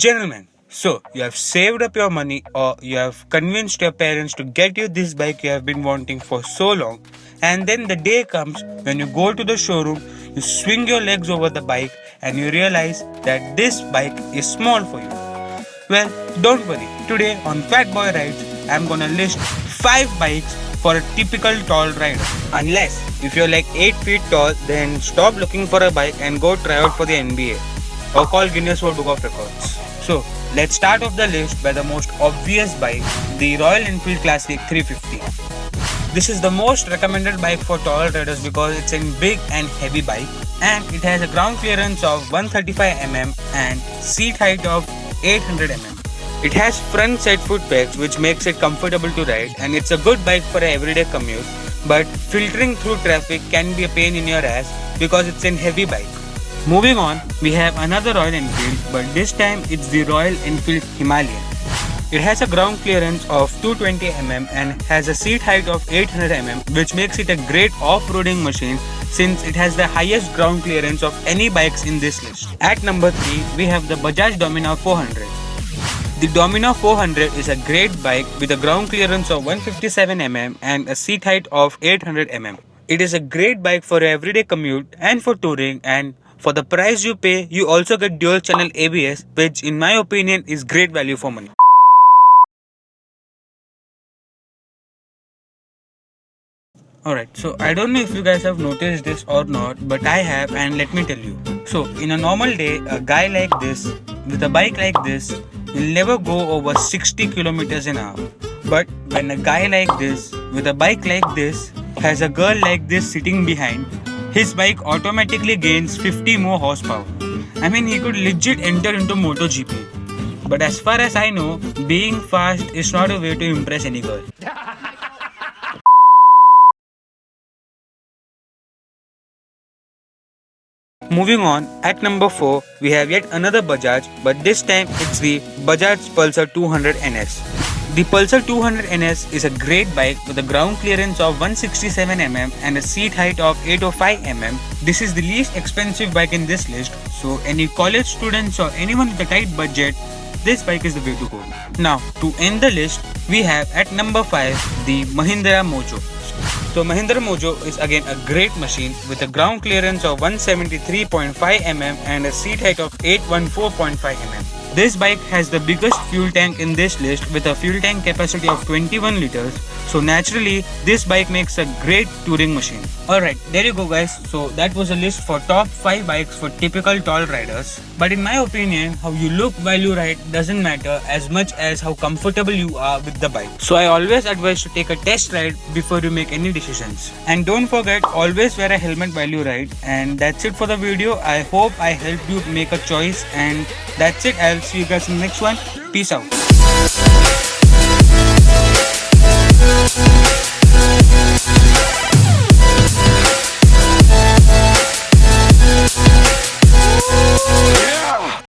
Gentlemen, so you have saved up your money or you have convinced your parents to get you this bike you have been wanting for so long, and then the day comes when you go to the showroom, you swing your legs over the bike and you realize that this bike is small for you. Well, don't worry. Today on Fat Boy Rides, I'm gonna list 5 bikes for a typical tall rider. Unless if you're like 8 feet tall, then stop looking for a bike and go try out for the NBA or call Guinness World Book of Records. So let's start off the list by the most obvious bike, the Royal Enfield Classic 350. This is the most recommended bike for tall riders because it's a big and heavy bike and it has a ground clearance of 135 mm and seat height of 800 mm. It has front side foot pegs which makes it comfortable to ride, and it's a good bike for an everyday commute, but filtering through traffic can be a pain in your ass because it's a heavy bike. Moving on, we have another Royal Enfield, but this time it's the Royal Enfield Himalayan. It has a ground clearance of 220 mm and has a seat height of 800 mm, which makes it a great off-roading machine since it has the highest ground clearance of any bikes in this list. At number 3, we have the BAJAJ DOMINAR 400. The DOMINAR 400 is a great bike with a ground clearance of 157 mm and a seat height of 800 mm. It is a great bike for everyday commute and for touring, and for the price you pay, you also get dual channel ABS, which in my opinion is great value for money. Alright, so I don't know if you guys have noticed this or not, but I have, and let me tell you. So in a normal day, a guy like this, with a bike like this, will never go over 60 kilometers an hour. But when a guy like this, with a bike like this, has a girl like this sitting behind, his bike automatically gains 50 more horsepower. I mean, he could legit enter into MotoGP. But as far as I know, being fast is not a way to impress any girl. Moving on, at number 4, we have yet another Bajaj, but this time it's the Bajaj PULSAR 200 NS. The PULSAR 200 NS is a great bike with a ground clearance of 167 mm and a seat height of 805 mm. This is the least expensive bike in this list, so any college students or anyone with a tight budget, this bike is the way to go. Now, to end the list, we have at number 5 the Mahindra MOJO. So Mahindra MOJO is again a great machine with a ground clearance of 173.5 mm and a seat height of 814.5 mm. This bike has the biggest fuel tank in this list with a fuel tank capacity of 21 liters. So naturally, this bike makes a great touring machine. Alright, there you go guys. So that was a list for top 5 bikes for typical tall riders. But in my opinion, how you look while you ride doesn't matter as much as how comfortable you are with the bike. So I always advise to take a test ride before you make any decisions. And don't forget, always wear a helmet while you ride. And that's it for the video. I hope I helped you make a choice. And that's it. I'll see you guys in the next one. Peace out.